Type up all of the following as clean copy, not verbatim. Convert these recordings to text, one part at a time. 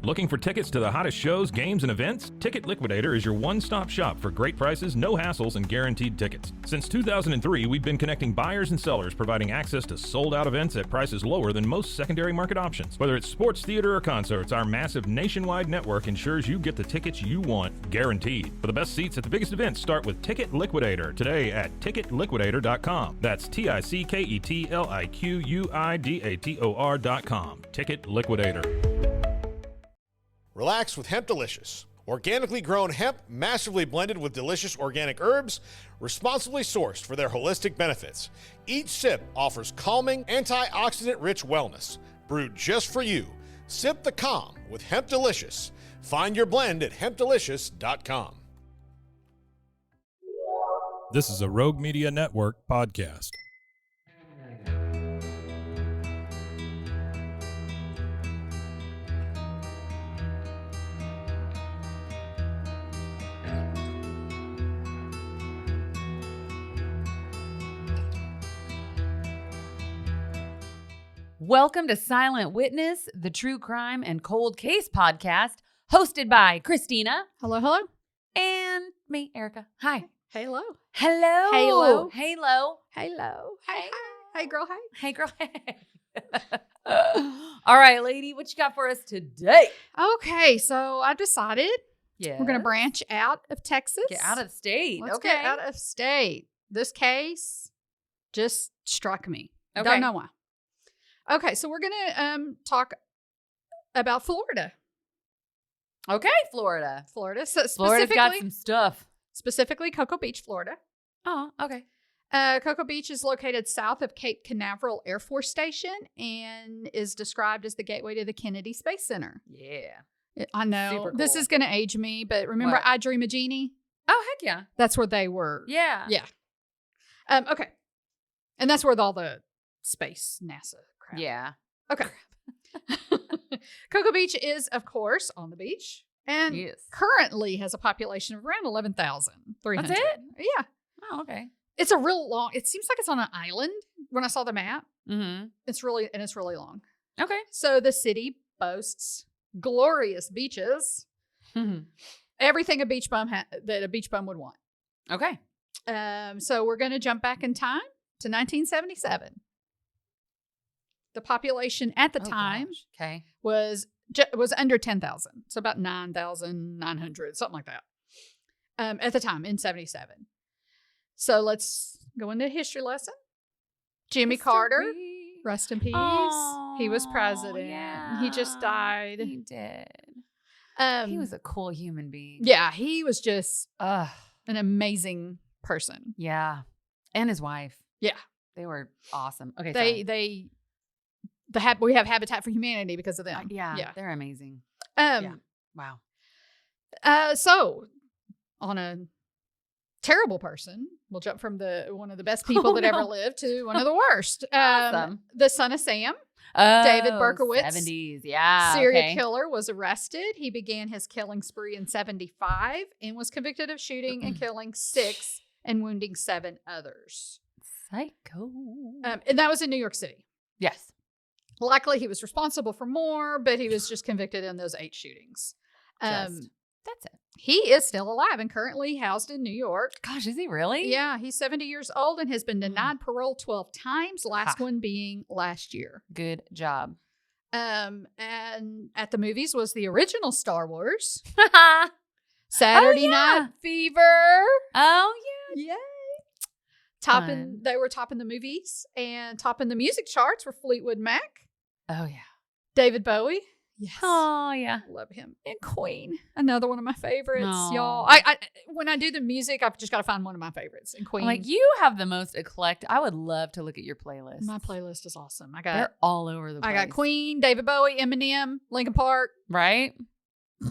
Looking for tickets to the hottest shows, games, and events? Ticket Liquidator is your one-stop shop for great prices, no hassles, and guaranteed tickets. Since 2003, we've been connecting buyers and sellers, providing access to sold-out events at prices lower than most secondary market options. Whether it's sports, theater, or concerts, our massive nationwide network ensures you get the tickets you want, guaranteed. For the best seats at the biggest events, start with Ticket Liquidator today at ticketliquidator.com. That's TICKETLIQUIDATOR.com. Ticket Liquidator. Relax with Hemp Delicious. Organically grown hemp, massively blended with delicious organic herbs, responsibly sourced for their holistic benefits. Each sip offers calming, antioxidant-rich wellness. Brewed just for you. Sip the calm with Hemp Delicious. Find your blend at hempdelicious.com. This is a Rogue Media Network podcast. Welcome to Silent Witness, the true crime and cold case podcast, hosted by Christina. Hello, hello. And me, Erica. Hi. Hello. Hello. Halo. Halo. Hello. Hey. Hey, girl. Hey. Hey, girl. Hey. All right, lady, what you got for us today? Okay, so I've decided Yeah. we're going to branch out of Texas. Get out of the state. Let's okay. get out of state. This case just struck me. Okay. Don't know why. Okay, so we're going to talk about Florida. Okay, Florida. Florida. So Florida's got some stuff. specifically Cocoa Beach, Florida. Oh, okay. Cocoa Beach is located south of Cape Canaveral Air Force Station and is described as the gateway to the Kennedy Space Center. Yeah. I know. Super This cool. is going to age me, but remember What? I Dream a Genie? Oh, heck yeah. That's where they were. Yeah. Yeah. Okay. And that's where all the space NASA crap. Yeah. Okay. Cocoa Beach is, of course, on the beach and Yes. currently has a population of around 11,300. That's it? Yeah. Oh, okay. It's a real long, it seems like it's on an island when I saw the map. Mm-hmm. It's really long. Okay. So the city boasts glorious beaches, everything a beach bum that a beach bum would want. Okay. So we're going to jump back in time to 1977. The population at the time Okay. was under 10,000, so about 9,900, something like that. At the time in 77. So let's go into a history lesson. Jimmy Carter, rest in peace. He was president. Yeah. He just died. He did. He was a cool human being. Yeah, he was just an amazing person. Yeah. And his wife. Yeah. They were awesome. Okay. We have Habitat for Humanity because of them. Yeah. They're amazing. Wow. So on a terrible person, we'll jump from one of the best people that ever lived to one of the worst. Awesome. The son of Sam, Oh, David Berkowitz, 70s. Yeah. serial killer, was arrested. He began his killing spree in 75 and was convicted of shooting and killing 6 and wounding 7 others. Psycho. And that was in New York City. Yes. Likely he was responsible for more, but he was just convicted in those 8 shootings. That's it. He is still alive and currently housed in New York. Gosh, is he really? Yeah, he's 70 years old and has been denied parole 12 times, last one being last year. Good job. And at the movies was the original Star Wars, Saturday Night Fever. Oh, Yay. Fun. They were topping the movies and topping the music charts were Fleetwood Mac, yeah. Oh, yeah. David Bowie. Yes. Oh, yeah. Love him. And Queen, another one of my favorites, Aw. y'all. I when I do the music, I've just got to find one of my favorites. And Queen. Like, you have the most eclectic. I would love to look at your playlist. My playlist is awesome. They're all over the place. I got Queen, David Bowie, Eminem, Linkin Park, Right?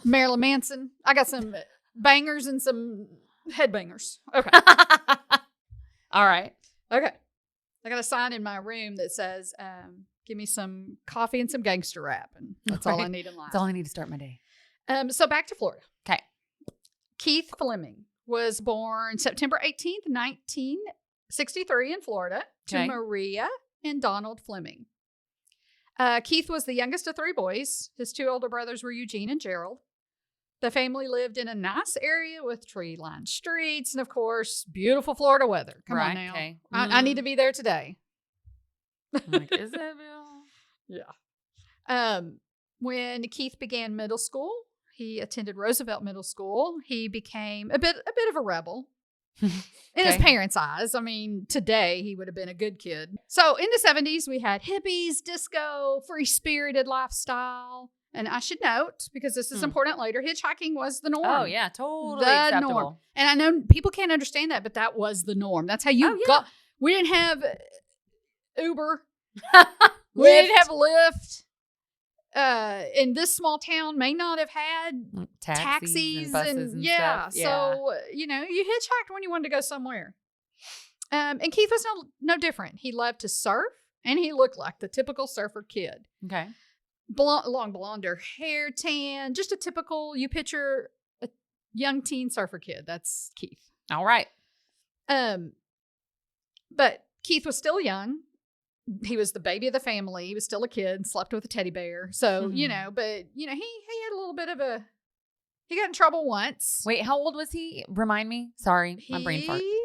Marilyn Manson. I got some bangers and some headbangers. Okay. All right. Okay. I got a sign in my room that says, give me some coffee and some gangster rap. And that's all I need in life. That's all I need to start my day. So back to Florida. Okay. Keith Fleming was born September 18th, 1963 in Florida to Okay. Maria and Donald Fleming. Keith was the youngest of 3 boys. His 2 older brothers were Eugene and Gerald. The family lived in a nice area with tree-lined streets and, of course, beautiful Florida weather. Come on now. Okay. I need to be there today. I'm like, is it real? Yeah. When Keith began middle school, he attended Roosevelt Middle School. He became a bit of a rebel. In his parents' eyes. I mean, today he would have been a good kid. So in the 70s, we had hippies, disco, free-spirited lifestyle. And I should note, because this is important later, hitchhiking was the norm. Oh, yeah, totally the acceptable. norm. And I know people can't understand that, but that was the norm. That's how you got. We didn't have Uber. We didn't have Lyft. In this small town may not have had taxis and buses and stuff. Yeah. So, you hitchhiked when you wanted to go somewhere. And Keith was no different. He loved to surf, and he looked like the typical surfer kid. Okay. Long blonder hair, tan, just a typical, you picture a young teen surfer kid. That's Keith. All right. But Keith was still young. He was the baby of the family. He was still a kid, slept with a teddy bear. So, but he had a little bit of he got in trouble once. Wait, how old was he? Remind me. Sorry, my brain fart. He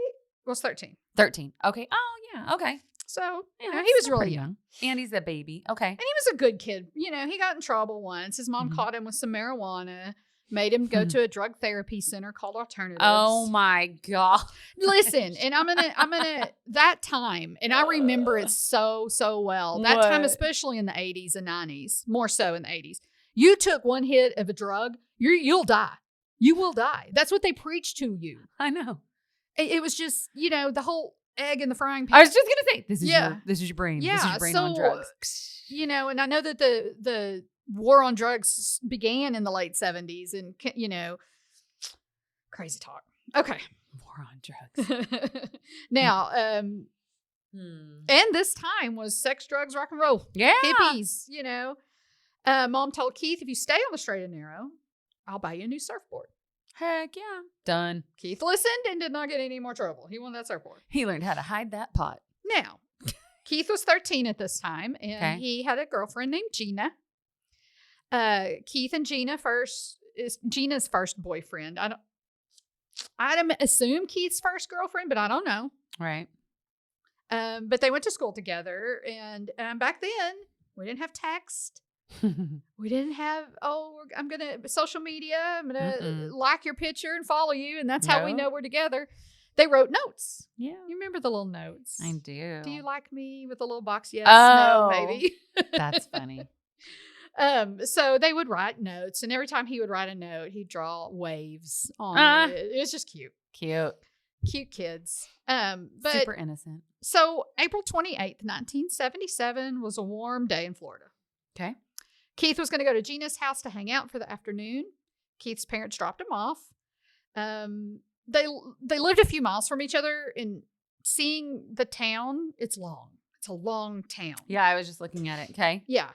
was 13. 13. Okay. Oh, yeah. Okay. So, Yeah, he was still really pretty young. And he's a baby. Okay. And he was a good kid. He got in trouble once. His mom caught him with some marijuana, made him go to a drug therapy center called Alternatives. Oh my God. Listen, and I'm gonna that time, and I remember it so well. That time, especially in the 80s and 90s, more so in the 80s. You took one hit of a drug, you'll die. You will die. That's what they preach to you. I know. It was just, the whole egg in the frying pan. I was just gonna say this is your brain. Yeah, this is your brain on drugs. And I know that the war on drugs began in the late 70s, and crazy talk. Okay. War on drugs. Now, and this time was sex, drugs, rock and roll. Yeah. Hippies, Mom told Keith, if you stay on the straight and narrow, I'll buy you a new surfboard. Heck yeah. Done. Keith listened and did not get any more trouble. He wanted that surfboard. He learned how to hide that pot. Now, Keith was 13 at this time, and he had a girlfriend named Gina. Keith and Gina is Gina's first boyfriend. I'd assume Keith's first girlfriend, but I don't know. Right. But they went to school together, and back then we didn't have text. We didn't have, I'm going to social media. I'm going to like your picture and follow you. And that's how we know we're together. They wrote notes. Yeah. You remember the little notes? I do. Do you like me with a little box? Yes, no, maybe. That's funny. So they would write notes. And every time he would write a note, he'd draw waves on it. It was just cute. Cute kids. But super innocent. So April 28th, 1977 was a warm day in Florida. Okay. Keith was going to go to Gina's house to hang out for the afternoon. Keith's parents dropped him off. They lived a few miles from each other, and seeing the town, it's long. It's a long town. Yeah, I was just looking at it. Okay. Yeah.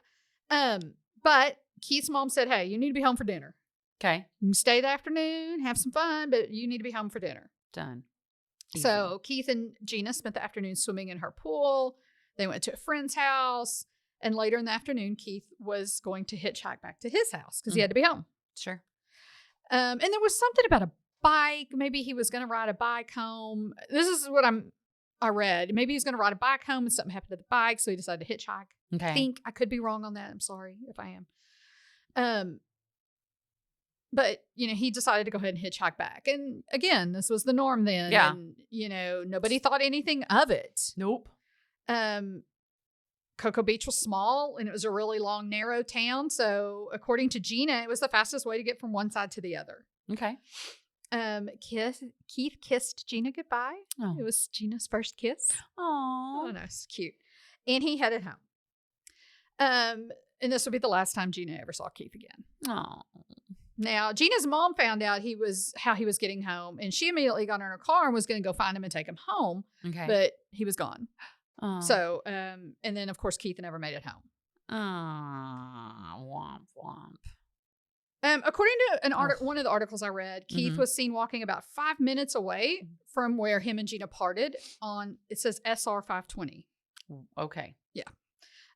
But Keith's mom said, hey, you need to be home for dinner. Okay. You can stay the afternoon, have some fun, but you need to be home for dinner. Done. Easy. So Keith and Gina spent the afternoon swimming in her pool. They went to a friend's house. And later in the afternoon, Keith was going to hitchhike back to his house because he had to be home. Sure. And there was something about a bike. Maybe he was going to ride a bike home. This is what I read. Maybe he was going to ride a bike home and something happened to the bike, so he decided to hitchhike. Okay. I could be wrong on that. I'm sorry if I am. But, he decided to go ahead and hitchhike back. And again, this was the norm then. Yeah. And, nobody thought anything of it. Nope. Cocoa Beach was small, and it was a really long, narrow town. So according to Gina, it was the fastest way to get from one side to the other. Okay. Keith kissed Gina goodbye. Oh. It was Gina's first kiss. Aww. Oh, nice. Cute. And he headed home. And this would be the last time Gina ever saw Keith again. Oh. Now, Gina's mom found out how he was getting home, and she immediately got in her car and was going to go find him and take him home. Okay. But he was gone. Oh. So, and then of course Keith never made it home. Womp womp. According to one of the articles I read, Keith was seen walking about 5 minutes away from where him and Gina parted on, it says SR 520. Okay. Yeah.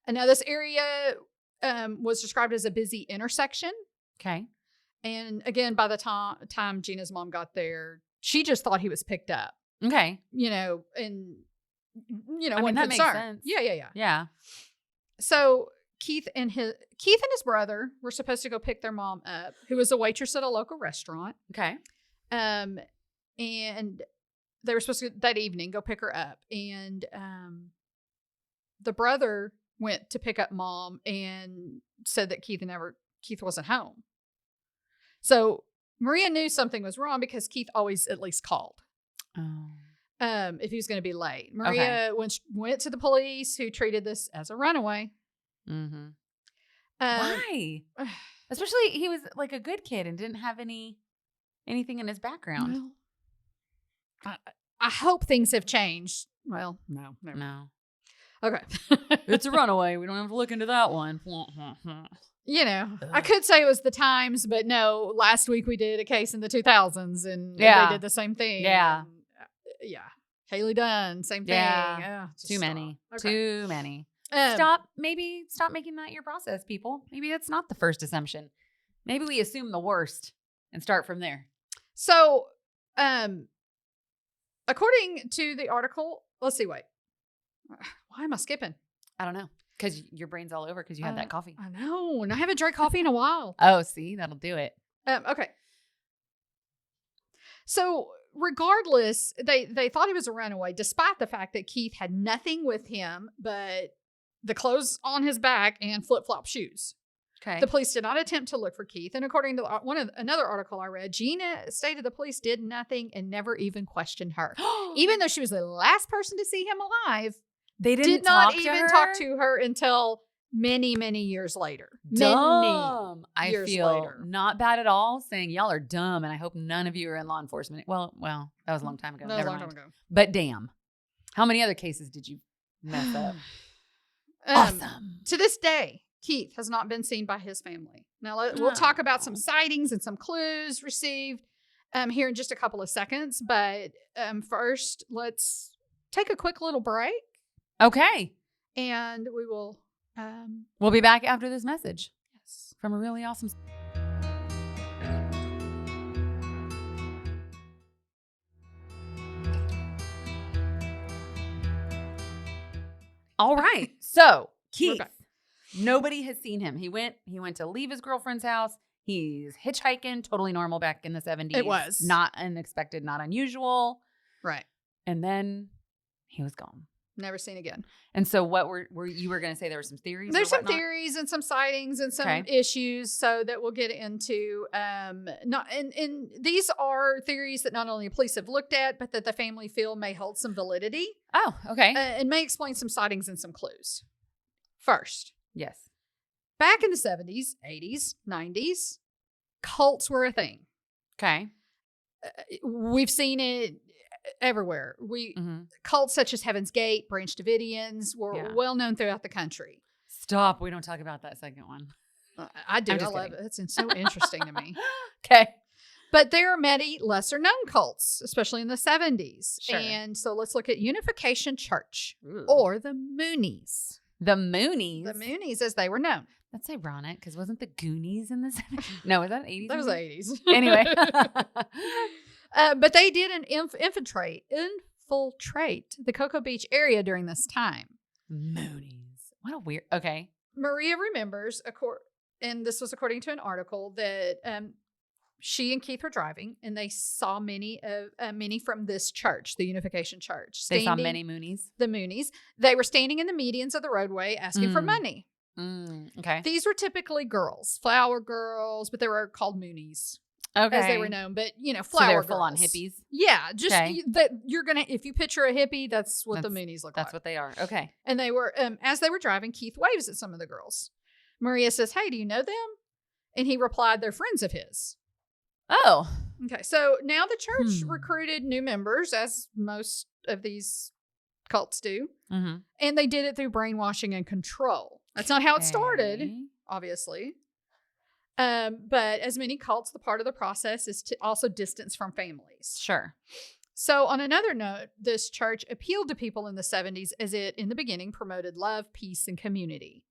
Now, this area was described as a busy intersection. Okay. And again, by the time Gina's mom got there, she just thought he was picked up. Okay. And I mean, that makes sense. Yeah. Yeah. So Keith and his brother were supposed to go pick their mom up, who was a waitress at a local restaurant. Okay. And they were supposed to that evening go pick her up. And the brother went to pick up mom and said that Keith wasn't home. So Maria knew something was wrong because Keith always at least called. Oh. If he was going to be late. Maria went to the police, who treated this as a runaway. Mm-hmm. Why? Especially he was like a good kid and didn't have anything in his background. Well, I hope things have changed. Well, no. Okay. It's a runaway. We don't have to look into that one. I could say it was the times, but no, last week we did a case in the 2000s and they did the same thing. Yeah. And, Haley Dunn, same thing. Yeah. Too many. Stop making that your process, people. Maybe that's not the first assumption. Maybe we assume the worst and start from there. So, according to the article, let's see, wait. Why am I skipping? I don't know. Because your brain's all over because you had that coffee. I know. And I haven't drank coffee in a while. Oh, see? That'll do it. Okay. So regardless, they thought he was a runaway, despite the fact that Keith had nothing with him but the clothes on his back and flip-flop shoes. Okay. The police did not attempt to look for Keith. And according to another article I read, Gina stated the police did nothing and never even questioned her. Even though she was the last person to see him alive, they did not even talk to her until many, many years later. Dumb. I years feel later. not bad at all saying y'all are dumb and I hope none of you are in law enforcement. Well, that was a long time ago. That was a long time ago. But damn. How many other cases did you mess up? Awesome. To this day, Keith has not been seen by his family. Now, we'll talk about some sightings and some clues received here in just a couple of seconds. But first, let's take a quick little break. Okay. And we will... we'll be back after this message. Yes. From a really awesome... All right. So, Keith, nobody has seen him. He went to leave his girlfriend's house. He's hitchhiking, totally normal back in the 70s. It was. Not unexpected, not unusual. Right. And then he was gone. Never seen again. And so what were you were going to say there were some theories? There's some theories and some sightings and some issues so that we'll get into. And these are theories that not only the police have looked at, but that the family feel may hold some validity. Oh, okay. And may explain some sightings and some clues. First. Yes. Back in the 70s, 80s, 90s, cults were a thing. Okay. We've seen it everywhere. Cults such as Heaven's Gate, Branch Davidians were well known throughout the country. Stop. We don't talk about that second one. I do. I love it. It's so interesting to me. Okay. But there are many lesser known cults, especially in the 70s. Sure. And so let's look at Unification Church or the Moonies. The Moonies? The Moonies as they were known. That's ironic because wasn't the Goonies in the 70s? No, was that 80s? That was the 80s. Anyway. But they did infiltrate the Cocoa Beach area during this time. Moonies. What a weird... Okay. Maria remembers, and this was according to an article, that she and Keith were driving, and they saw many from this church, the Unification Church. They saw many Moonies? The Moonies. They were standing in the medians of the roadway asking for money. Okay. These were typically girls, flower girls, but they were called Moonies. Okay. As they were known, but flower so they're girls. full on hippies. Yeah, just that you're gonna. If you picture a hippie, that's what the Moonies look like. That's what they are. Okay. And they were as they were driving, Keith waves at some of the girls. Maria says, "Hey, do you know them?" And he replied, "They're friends of his." Oh. Okay. So now the church recruited new members, as most of these cults do, and they did it through brainwashing and control. That's not how it started, obviously. But as many cults, the part of the process is to also distance from families. Sure. So on another note, this church appealed to people in the 70s as it, in the beginning, promoted love, peace, and community.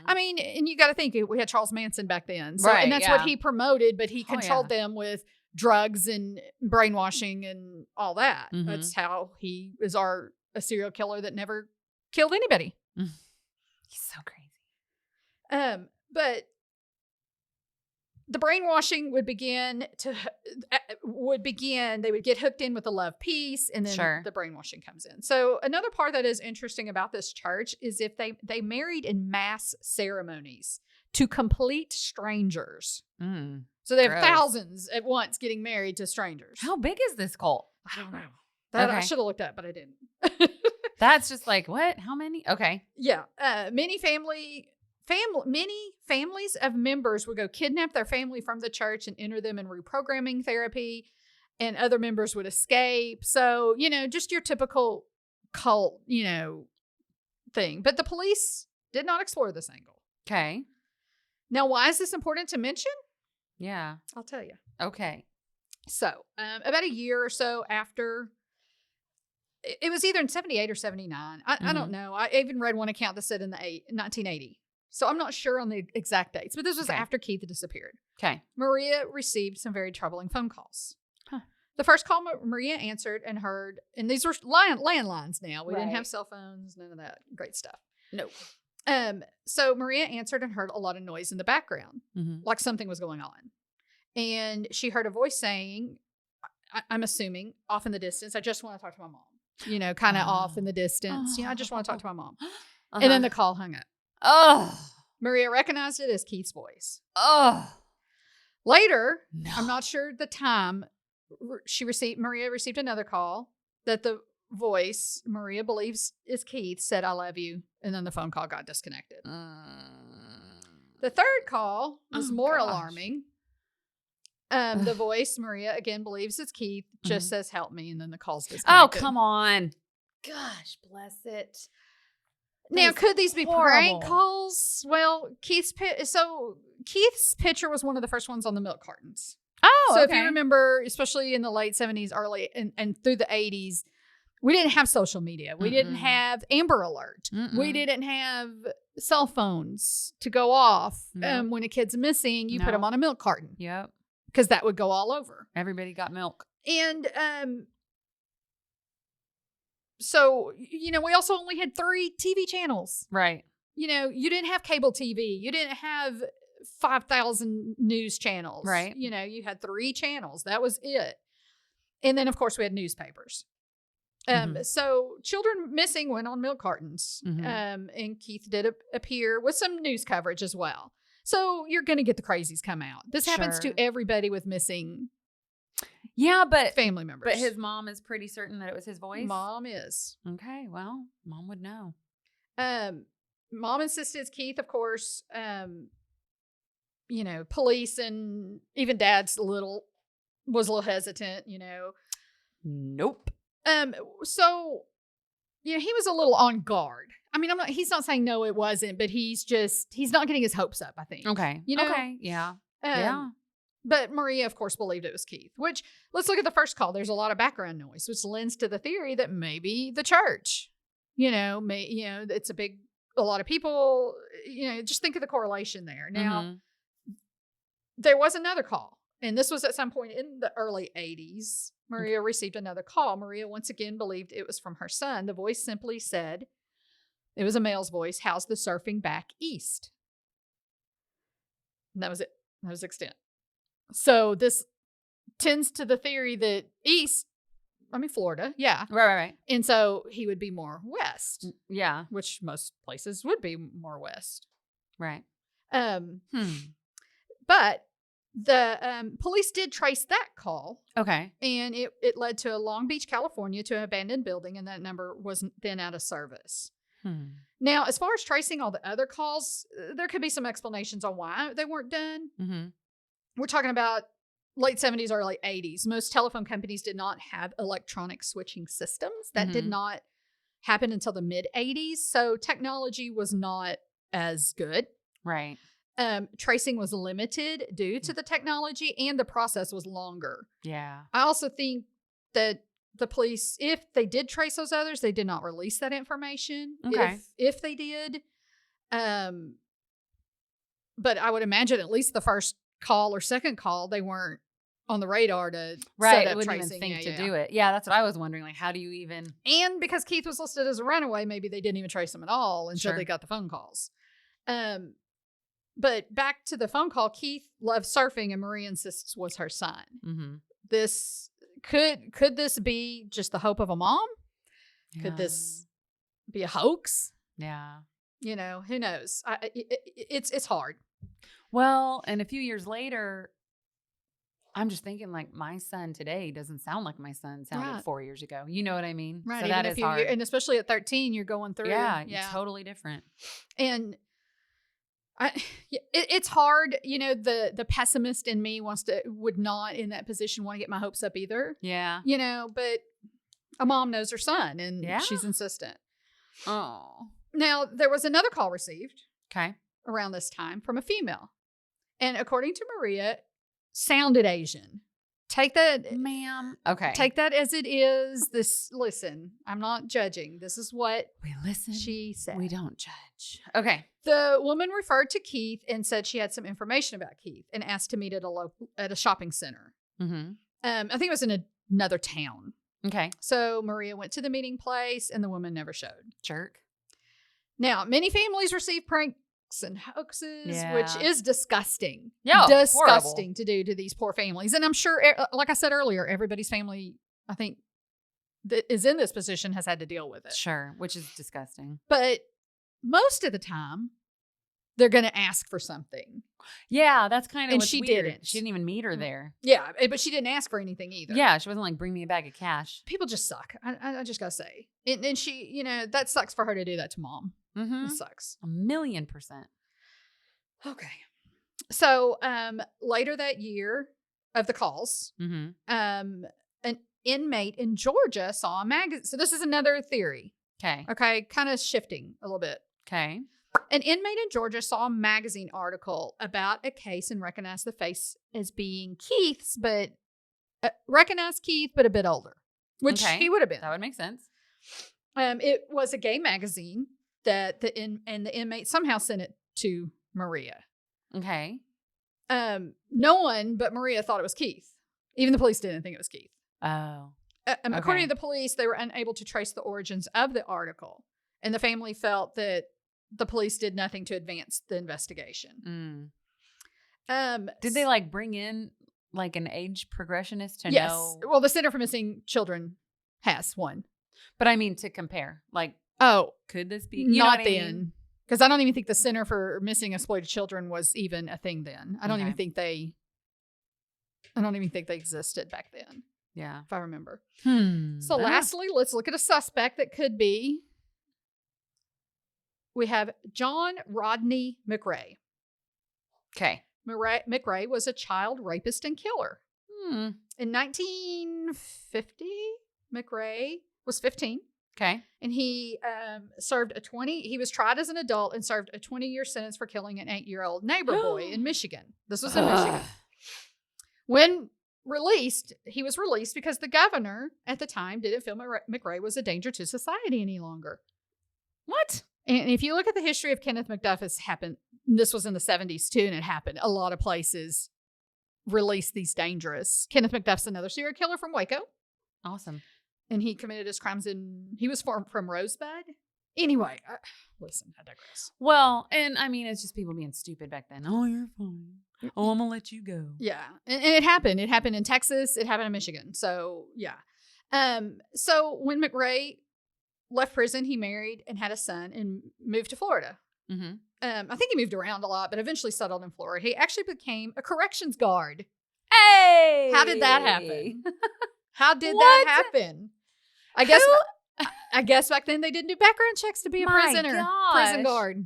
I mean, and you got to think, we had Charles Manson back then. So, Right, and that's what he promoted, but he controlled yeah. them with drugs and brainwashing and all that. That's how he is a serial killer that never killed anybody. He's so crazy. But the brainwashing would begin. They would get hooked in with the love piece, and then the brainwashing comes in. So another part that is interesting about this church is if they married in mass ceremonies to complete strangers. So they have thousands at once getting married to strangers. How big is this cult? I don't know. That I should have looked up, but I didn't. That's just like, what? How many? Okay. Yeah. Many families of members would go kidnap their family from the church and enter them in reprogramming therapy, and other members would escape. So, just your typical cult, thing. But the police did not explore this angle. Okay. Now, why is this important to mention? Yeah. I'll tell you. Okay. So, about a year or so after, it was either in 78 or 79. I don't know. I even read one account that said in 1980. So I'm not sure on the exact dates, but this was after Keith had disappeared. Okay. Maria received some very troubling phone calls. The first call Maria answered and heard, and these were landlines now. We didn't have cell phones, none of that great stuff. No. So Maria answered and heard a lot of noise in the background, like something was going on. And she heard a voice saying, I'm assuming, off in the distance, I just want to talk to my mom. Kind of off in the distance. I just want to talk to my mom. And then the call hung up. Oh. Maria recognized it as Keith's voice. Oh. Later, I'm not sure the time, Maria received another call that the voice Maria believes is Keith said, I love you. And then the phone call got disconnected. The third call was more alarming. The voice Maria again believes is Keith just says, help me. And then the call's disconnected. Oh, come on. Gosh, bless it. Now, could these be prank calls? Well, Keith's picture was one of the first ones on the milk cartons. Oh, so if you remember, especially in the late 70s, early and through the 80s, we didn't have social media. We didn't have Amber Alert. We didn't have cell phones to go off. When a kid's missing, you put them on a milk carton. Yep. Because that would go all over. Everybody got milk. And so, we also only had 3 TV channels. Right. You didn't have cable TV. You didn't have 5,000 news channels. Right. You had 3 channels. That was it. And then, of course, we had newspapers. So children missing went on milk cartons. And Keith did appear with some news coverage as well. So you're going to get the crazies come out. This happens to everybody with missing family members. But his mom is pretty certain that it was his voice? Mom is. Okay, well, mom would know. Mom insisted it's Keith, of course. Police and even Dad's was a little hesitant, Nope. So, he was a little on guard. I mean, he's not saying no, it wasn't, but he's not getting his hopes up, I think. Okay. Okay. Yeah. But Maria, of course, believed it was Keith, which, let's look at the first call. There's a lot of background noise, which lends to the theory that maybe the church, it's a lot of people, just think of the correlation there. Now, there was another call, and this was at some point in the early 80s. Maria received another call. Maria once again believed it was from her son. The voice simply said, it was a male's voice, how's the surfing back east? And that was it. That was the extent. So this tends to the theory that Florida. Yeah. Right. And so he would be more west. Yeah. Which most places would be more west. Right. But the police did trace that call. Okay. And it led to Long Beach, California, to an abandoned building, and that number was then out of service. Now, as far as tracing all the other calls, there could be some explanations on why they weren't done. We're talking about late 70s, early 80s. Most telephone companies did not have electronic switching systems. That did not happen until the mid 80s. So technology was not as good. Right. Tracing was limited due to the technology, and the process was longer. Yeah. I also think that the police, if they did trace those others, they did not release that information. Okay. If they did, but I would imagine at least the first call or second call, they weren't on the radar to set up I wouldn't tracing. even think to do it. Yeah, that's what I was wondering. Like, how do you even? And because Keith was listed as a runaway, maybe they didn't even trace him at all until they got the phone calls. But back to the phone call, Keith loved surfing, and Maria insists was her son. Mm-hmm. This could this be just the hope of a mom? Yeah. Could this be a hoax? Yeah. You know, who knows? It's hard. Well, and a few years later, I'm just thinking like my son today doesn't sound like my son sounded 4 years ago. You know what I mean? Right. So that is hard. And especially at 13, you're going through. Yeah, it's totally different. And it's hard. You know, the pessimist in me would not in that position want to get my hopes up either. Yeah. You know, but a mom knows her son and Yeah. she's insistent. Oh. Now, there was another call received Okay. around this time from a female. And according to Maria, sounded Asian. Take that, Ma'am. Okay. Take that as it is. Listen, I'm not judging. This is what we listen. she said. We don't judge. Okay. The woman referred to Keith and said she had some information about Keith and asked to meet at a shopping center. Mm-hmm. I think it was in another town. Okay. So Maria went to the meeting place and the woman never showed. Jerk. Now, many families receive pranks and hoaxes, which is disgusting. Yeah, disgusting horrible. to do to these poor families. And I'm sure, like I said earlier, everybody's family, I think, that is in this position has had to deal with it. Sure, which is disgusting. But most of the time, they're going to ask for something. Yeah, that's kind of And what's she weird. didn't. She didn't even meet her there. Yeah, but she didn't ask for anything either. Yeah, she wasn't like, bring me a bag of cash. People just suck. I just got to say. And she, you know, that sucks for her to do that to mom. Mm-hmm. It sucks. 1,000,000%. Okay. So later that year of the calls, Mm-hmm. an inmate in Georgia saw a magazine. So this is another theory. Okay. Okay. Kind of shifting a little bit. Okay. An inmate in Georgia saw a magazine article about a case and recognized the face as being Keith's, but recognized Keith, but a bit older, which he would have been. That would make sense. It was a gay magazine that the inmate somehow sent it to Maria. Okay. No one but Maria thought it was Keith. Even the police didn't think it was Keith. Oh. According to the police, they were unable to trace the origins of the article, and the family felt that the police did nothing to advance the investigation. Did they like bring in like an age progressionist to yes. know? Well, the Center for Missing Children has one. But I mean to compare. Like, oh, could this be? not know what I then. mean? Because I don't even think the Center for Missing Exploited Children was even a thing then. I don't even think they existed back then. Yeah. If I remember. So Lastly, let's look at a suspect that could be. We have John Rodney McRae. Okay. McRae was a child rapist and killer. In 1950, McRae was 15. Okay. And he he was tried as an adult and served a 20-year sentence for killing an 8-year-old neighbor boy in Michigan. This was in Michigan. When he was released because the governor at the time didn't feel McRae was a danger to society any longer. What? And if you look at the history of Kenneth McDuff, it's happened. This was in the 70s too, and it happened. A lot of places release these dangerous. Kenneth McDuff's another serial killer from Waco. Awesome. And he committed his crimes he was from Rosebud. Anyway, listen, I digress. Well, and I mean, it's just people being stupid back then. Oh, you're fine. Oh, I'm going to let you go. Yeah. And it happened. It happened in Texas. It happened in Michigan. So, yeah. So when McRae left prison, he married and had a son and moved to Florida. Mm-hmm. I think he moved around a lot, but eventually settled in Florida. He actually became a corrections guard. Hey! How did that happen? How did What? that happen? I guess back then they didn't do background checks to be a prison gosh. guard.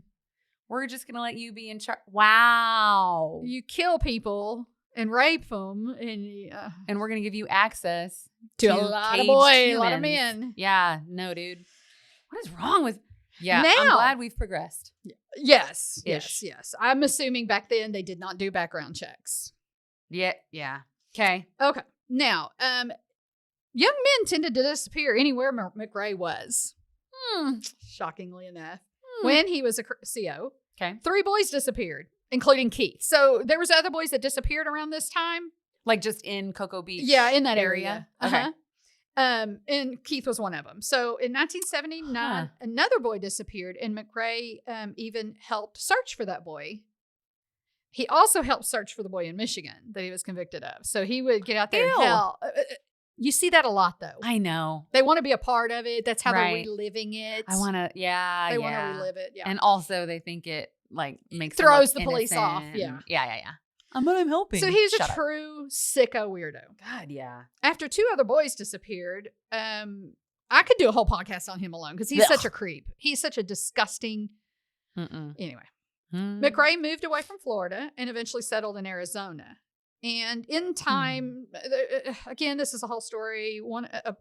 We're just going to let you be in charge. Wow. You kill people and rape them, And we're going to give you access to a lot of caged boys, a lot of humans. men. Yeah. No, dude. What is wrong with... Yeah, Now- I'm glad we've progressed. Yes. Ish. Yes. I'm assuming back then they did not do background checks. Yeah. Yeah. Okay. Okay. Now, Young men tended to disappear anywhere McRae was. Shockingly enough. When he was a CO, 3 boys disappeared, including Keith. So there was other boys that disappeared around this time. Like just in Cocoa Beach? Yeah, in that area. Okay. And Keith was one of them. So in 1979, another boy disappeared, and McRae even helped search for that boy. He also helped search for the boy in Michigan that he was convicted of. So he would get out there and help. You see that a lot, though. I know. They want to be a part of it. That's how they're reliving it. I want to, They want to relive it, And also they think it, like, makes throws them the police off, Yeah. But I'm helping. So he's a true sicko weirdo. God, yeah. After 2 other boys disappeared, I could do a whole podcast on him alone because he's such a creep. He's such a disgusting. Anyway, McRae moved away from Florida and eventually settled in Arizona. And in time, again, this is a whole story.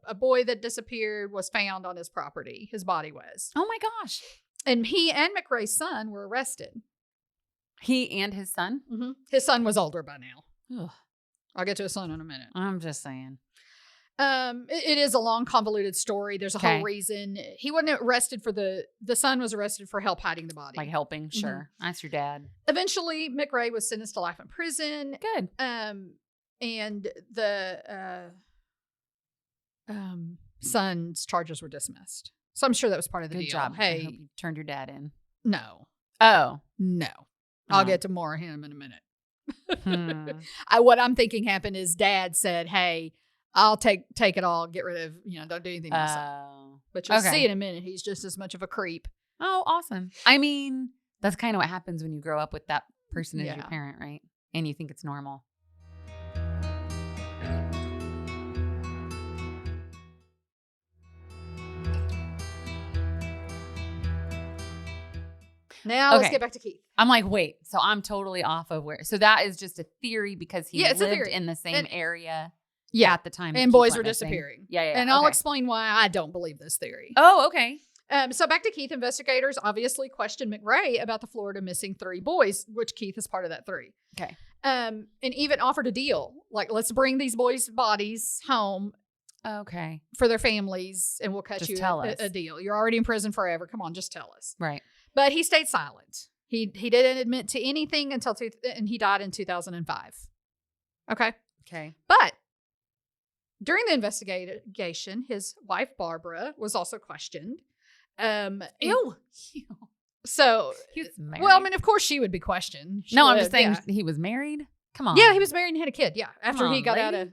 A boy that disappeared was found on his property. His body was. Oh my gosh. And he and McRae's son were arrested. He and his son? Mm-hmm. His son was older by now. Ugh. I'll get to his son in a minute. I'm just saying. It is a long, convoluted story. There's a whole reason. He wasn't arrested for the son was arrested for help hiding the body. Like helping, sure. That's your dad. Eventually, McRae was sentenced to life in prison. Good. And the son's charges were dismissed. So I'm sure that was part of the Good deal. job. Hey, I hope you turned your dad in. No. Oh. No. I'll get to more of him in a minute. What I'm thinking happened is dad said, hey, I'll take it all, get rid of, don't do anything myself. But you'll see in a minute, he's just as much of a creep. Oh, awesome. I mean, that's kind of what happens when you grow up with that person as your parent, right? And you think it's normal. Now let's get back to Keith. I'm like, wait, so I'm totally off of where. So that is just a theory because he lived in the same area at the time. And boys were disappearing. Yeah. And I'll explain why I don't believe this theory. Oh, okay. So back to Keith. Investigators obviously questioned McRae about the Florida missing 3 boys, which Keith is part of that 3. Okay. And even offered a deal. Like, let's bring these boys' bodies home. Okay. For their families, and we'll cut just you tell us. A deal. You're already in prison forever. Come on, just tell us. Right. But he stayed silent. He didn't admit to anything and he died in 2005. Okay. But during the investigation, his wife Barbara was also questioned. Ew. So he was married. Well, I mean, of course she would be questioned. I'm just saying he was married. Come on. Yeah, he was married and had a kid. Yeah, after he got out of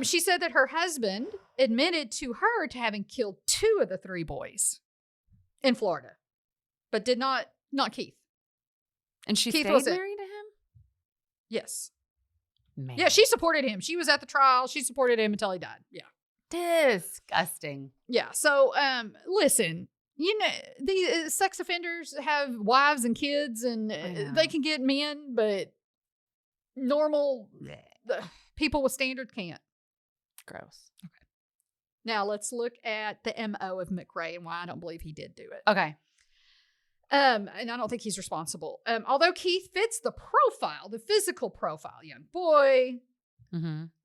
she said that her husband admitted to her to having killed 2 of the 3 boys in Florida, but did not Keith. And she Keith stayed married to him? Yes. Man. Yeah, she supported him. She was at the trial. She supported him until he died. Yeah. Disgusting. Yeah. So, listen, these sex offenders have wives and kids and they can get men, but normal people with standard can't. Gross. Okay. Now let's look at the MO of McRae and why I don't believe he did do it. Okay. And I don't think he's responsible. Although Keith fits the profile, the physical profile, young boy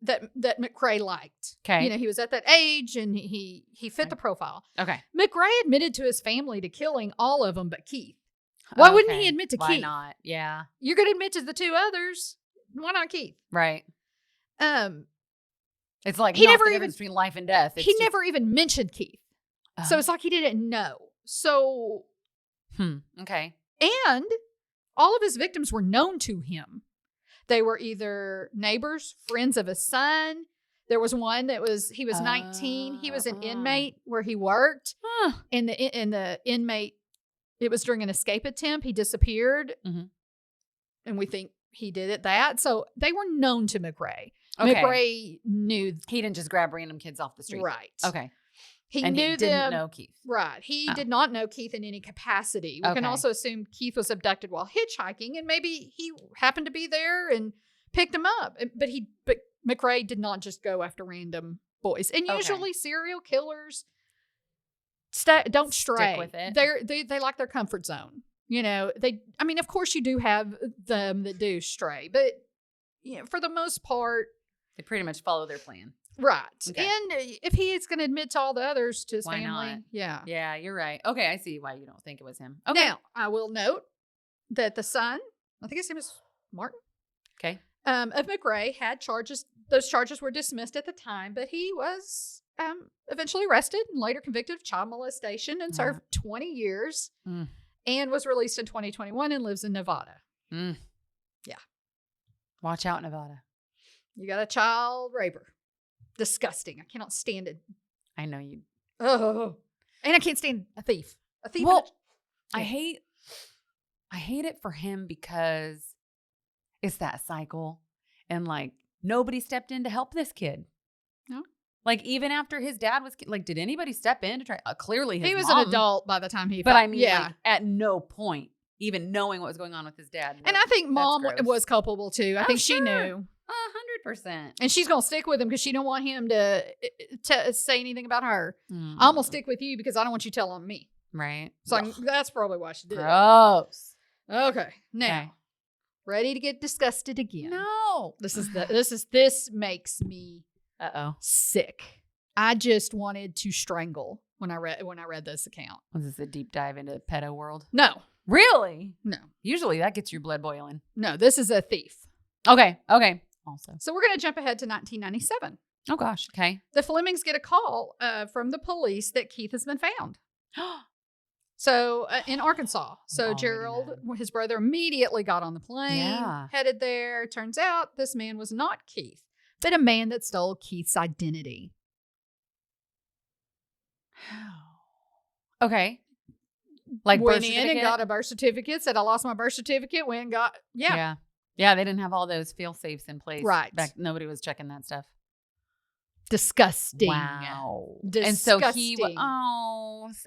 that McRae liked. Okay. He was at that age and he fit the profile. Okay. McRae admitted to his family to killing all of them but Keith. Why wouldn't he admit to Keith? Why not? Yeah. You're going to admit to the 2 others. Why not Keith? Right. It's like he never the difference between life and death. He never even mentioned Keith. So it's like he didn't know. So. Okay. And all of his victims were known to him. They were either neighbors, friends of his son. There was one he was 19. He was an inmate where he worked. And the inmate, it was during an escape attempt. He disappeared. And we think he did it So they were known to McRae. Okay. McRae knew. He didn't just grab random kids off the street. Right. Okay. He didn't know Keith. Right. He did not know Keith in any capacity. We can also assume Keith was abducted while hitchhiking and maybe he happened to be there and picked him up. But McRae did not just go after random boys. And usually serial killers don't stray. Stick with it. They like their comfort zone. Of course you do have them that do stray, but for the most part, they pretty much follow their plan. Right. Okay. And if he is going to admit to all the others to his Why family. not? Yeah. Yeah, you're right. Okay, I see why you don't think it was him. Okay. Now, I will note that the son, I think his name is Martin, Okay. of McRae had charges. Those charges were dismissed at the time, but he was eventually arrested and later convicted of child molestation and served 20 years and was released in 2021 and lives in Nevada. Mm. Yeah. Watch out, Nevada. You got a child raper. Disgusting. I cannot stand it. I know you. Oh, and I can't stand a thief. A thief. Well, I hate it for him because it's that cycle, and like nobody stepped in to help this kid. No. Like even after his dad was like, did anybody step in to try? Clearly, he was mom, an adult by the time he. But found, I mean, like, at no point even knowing what was going on with his dad. And I think mom gross. was culpable too. I think she knew. 100%. And she's gonna stick with him because she don't want him to say anything about her. I'm gonna stick with you because I don't want you telling me. Right. So that's probably why she did. Gross. Okay. Now, Okay. ready to get disgusted again? No. This makes me sick. I just wanted to strangle when I read this account. Was this a deep dive into pedo world? No. Really? No. Usually that gets your blood boiling. No. This is a thief. Okay. Also. So we're gonna jump ahead to 1997. Oh gosh. Okay. The Flemings get a call from the police that Keith has been found. So in Arkansas. So Gerald, his brother, immediately got on the plane, headed there. Turns out this man was not Keith, but a man that stole Keith's identity. Okay. Like went in and got a birth certificate, said I lost my birth certificate, went and got, Yeah, they didn't have all those fail safes in place. Right. Nobody was checking that stuff. Disgusting. Wow. Disgusting. And so he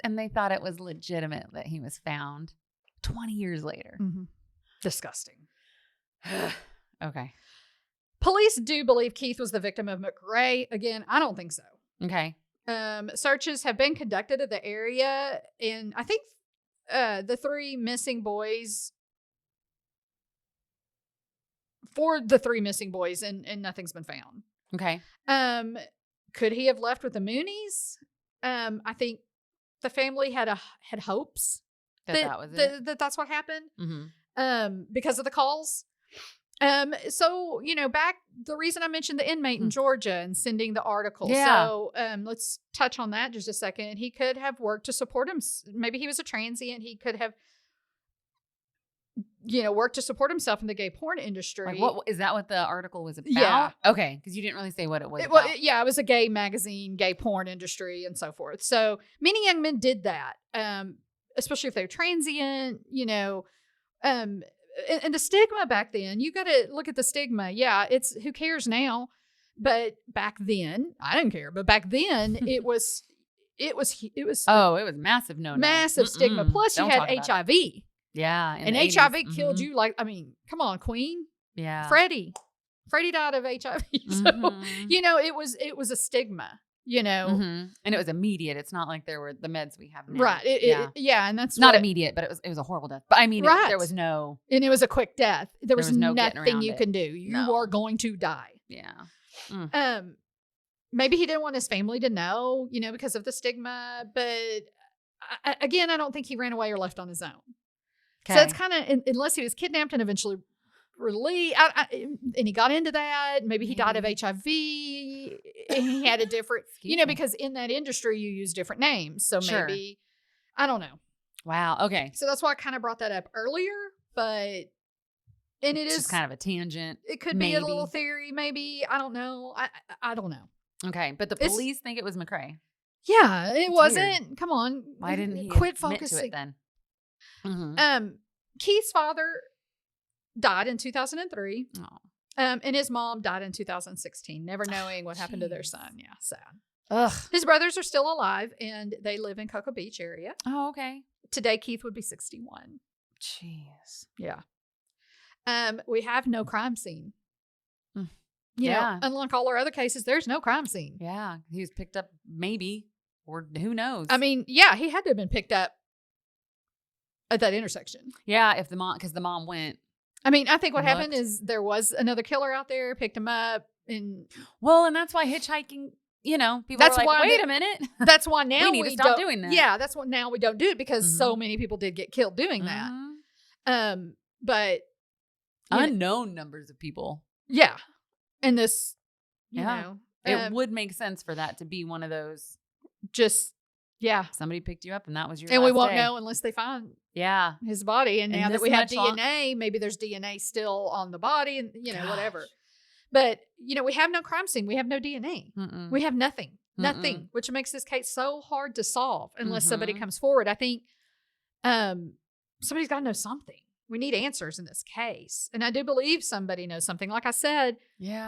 and they thought it was legitimate that he was found 20 years later. Mm-hmm. Disgusting. Okay. Police do believe Keith was the victim of McRae. Again, I don't think so. Okay. Searches have been conducted of the area, and I think the three missing boys, and nothing's been found. Okay. Could he have left with the Moonies? I think the family had hopes that was it. That's what happened. Mm-hmm. Because of the calls. So, back the reason I mentioned the inmate in Georgia and sending the article. Yeah. So, let's touch on that just a second. He could have worked to support him. Maybe he was a transient. He could have, worked to support himself in the gay porn industry. Like what is that? What the article was about? Yeah. Okay, because you didn't really say what it was. About. It was a gay magazine, gay porn industry, and so forth. So many young men did that, especially if they're transient. And the stigma back then, you got to look at the stigma. Yeah, it's who cares now, but back then I didn't care. But back then it was. It was massive. Massive stigma. Plus, you had HIV. Yeah, and HIV killed you. Like, I mean, come on, Queen. Yeah, Freddie died of HIV. So it was a stigma. And it was immediate. It's not like there were the meds we have now. Right. And that's not immediate, but it was a horrible death. But I mean, there was no, and it was a quick death. There was nothing you can do. You are going to die. Yeah. Maybe he didn't want his family to know, because of the stigma. But again, I don't think he ran away or left on his own. Okay. So it's kind of, unless he was kidnapped and eventually released, and he got into that. Maybe he died of HIV. And he had a different, because in that industry you use different names. So maybe, I don't know. Wow. Okay. So that's why I kind of brought that up earlier. But, and it is just kind of a tangent. It could be a little theory, maybe. I don't know. I don't know. Okay. But the police think it was McRae. Yeah, it wasn't. Weird. Come on. Why didn't he quit admit focusing to it then? Mm-hmm. Keith's father died in 2003. Oh. And his mom died in 2016, never knowing what happened to their son. Yeah, sad. Ugh. His brothers are still alive, and they live in Cocoa Beach area. Oh, okay. Today, Keith would be 61. Jeez. Yeah. We have no crime scene. Yeah. Unlike all our other cases, there's no crime scene. Yeah. He was picked up maybe, or who knows? I mean, yeah, he had to have been picked up at that intersection. Yeah, because the mom went. I mean, I think what happened is there was another killer out there, picked him up, And that's why hitchhiking, people That's are like, why wait a minute. that's why now we need to stop doing that. Yeah, that's what now we don't do it because so many people did get killed doing that. But unknown numbers of people. Yeah. And this, you Yeah. know, It would make sense for that to be one of those. just, yeah. Somebody picked you up and that was your And last we won't day. know unless they find Yeah. his body. And now that this we have much DNA, maybe there's DNA still on the body and, whatever. Gosh. But, we have no crime scene. We have no DNA. Mm-mm. We have nothing. Nothing, Mm-mm. which makes this case so hard to solve unless somebody Mhm. comes forward. I think somebody's got to know something. We need answers in this case. And I do believe somebody knows something. Like I said,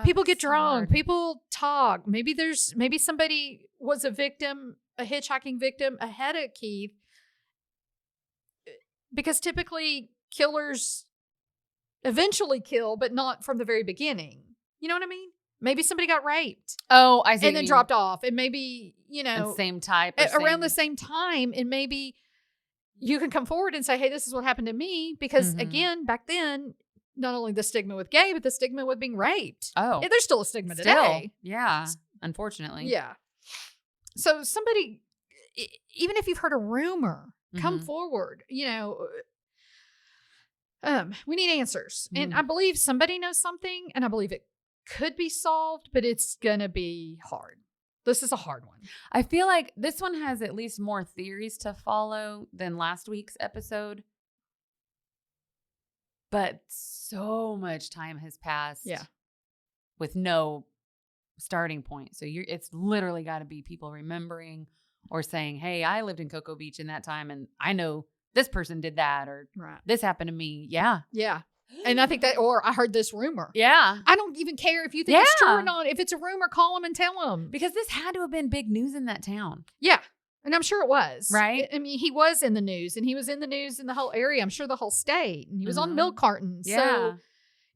people get so drunk. hard. People talk. Maybe somebody was a victim, a hitchhiking victim ahead of Keith. Because typically killers eventually kill, but not from the very beginning. You know what I mean? Maybe somebody got raped. Oh, I see. And then dropped off. And maybe, And same type. around the same time. And maybe you can come forward and say, hey, this is what happened to me. Because again, back then, not only the stigma with gay, but the stigma with being raped. Oh. Yeah, there's still a stigma today. Yeah. Unfortunately. Yeah. So somebody, even if you've heard a rumor, come forward. We need answers. And I believe somebody knows something, and I believe it could be solved, but it's going to be hard. This is a hard one. I feel like this one has at least more theories to follow than last week's episode. But so much time has passed. Yeah. With no starting point. So it's literally got to be people remembering or saying, hey, I lived in Cocoa Beach in that time and I know this person did that or this happened to me. Yeah. Yeah. And I think that, or I heard this rumor. Yeah. I don't even care if you think it's true or not. If it's a rumor, call them and tell them. Because this had to have been big news in that town. Yeah. And I'm sure it was. Right? I mean, he was in the news and he was in the news in the whole area. I'm sure the whole state. And he was on milk cartons. Yeah. So,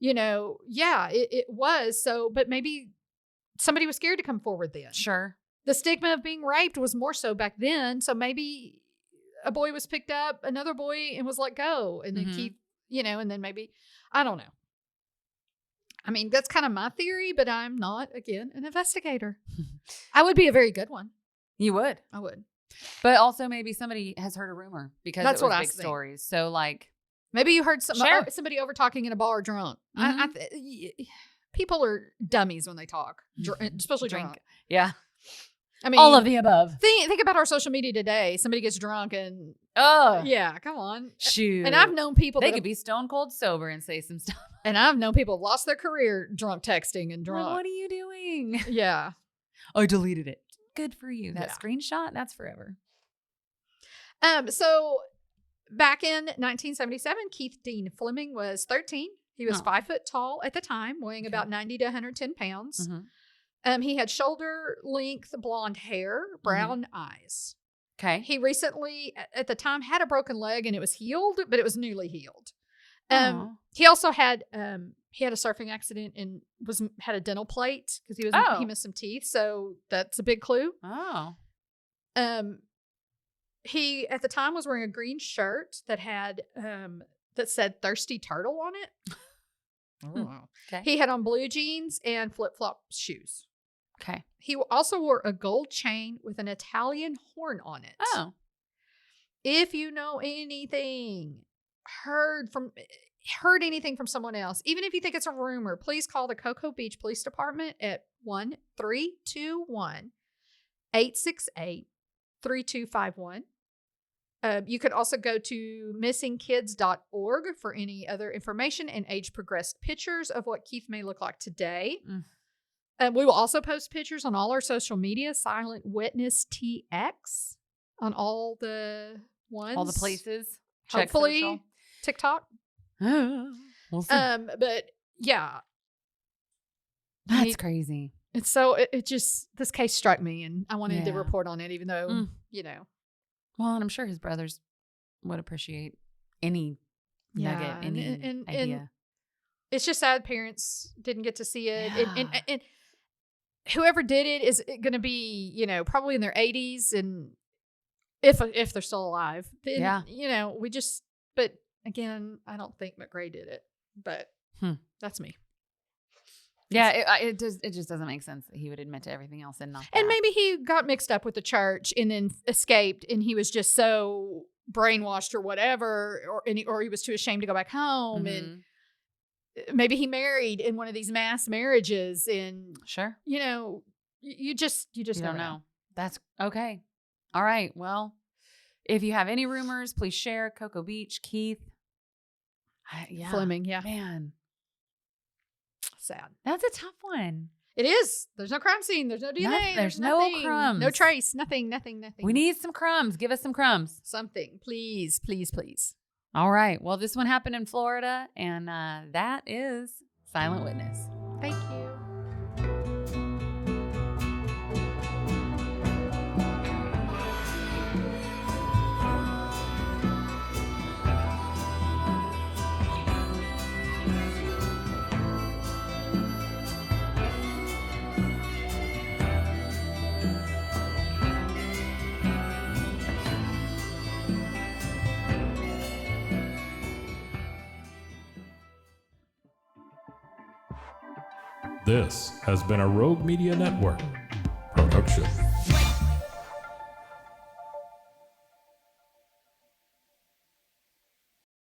it was. So, but maybe somebody was scared to come forward then. Sure. The stigma of being raped was more so back then. So maybe a boy was picked up, another boy, and was let go. And then Keith, and then maybe, I don't know. I mean, that's kind of my theory, but I'm not, again, an investigator. I would be a very good one. You would. I would. But also maybe somebody has heard a rumor because That's it was what I big think. stories. So like. Maybe you heard Sure. somebody over talking in a bar drunk. People are dummies when they talk, especially drunk. Yeah. I mean, all of the above. Think about our social media today. Somebody gets drunk and yeah, come on. Shoot. And I've known people they could be stone cold sober and say some stuff. And I've known people have lost their career drunk texting and drunk. Well, what are you doing? Yeah. I deleted it. Good for you. That screenshot, that's forever. So back in 1977, Keith Dean Fleming was 13. He was 5 foot tall at the time, weighing about 90 to 110 pounds. He had shoulder length blonde hair, brown eyes. Okay. He recently, at the time, had a broken leg and it was healed, but it was newly healed. He also had he had a surfing accident and had a dental plate because he missed some teeth. So that's a big clue. Oh. He at the time was wearing a green shirt that had that said "Thirsty Turtle" on it. Oh. Okay. He had on blue jeans and flip-flop shoes. Okay. He also wore a gold chain with an Italian horn on it. Oh. If you know anything, heard anything from someone else, even if you think it's a rumor, please call the Cocoa Beach Police Department at 1-321-868-3251. You could also go to missingkids.org for any other information and age-progressed pictures of what Keith may look like today. We will also post pictures on all our social media, Silent Witness TX, on all the ones. All the places. Hopefully, Check TikTok. We'll see. But yeah. That's crazy. It's so, it just, this case struck me and I wanted to report on it, even though, Well, and I'm sure his brothers would appreciate any nugget, any idea. And it's just sad parents didn't get to see it. Yeah. And whoever did it is going to be, probably in their 80s. And if they're still alive, then, but again, I don't think McRae did it, but that's me. Yeah, it just doesn't make sense that he would admit to everything else and not that. And maybe he got mixed up with the church and then escaped, and he was just so brainwashed or whatever, or he was too ashamed to go back home, and maybe he married in one of these mass marriages, and sure, you just don't know. That's okay. All right. Well, if you have any rumors, please share. Cocoa Beach, Keith, Fleming, man. Sad. That's a tough one. It is. There's no crime scene. There's no DNA. There's nothing. no crumbs. No trace. Nothing. We need some crumbs. Give us some crumbs. Something. Please, please, please. All right. Well, this one happened in Florida, and that is Silent Witness. Thank you. This has been a Rogue Media Network production.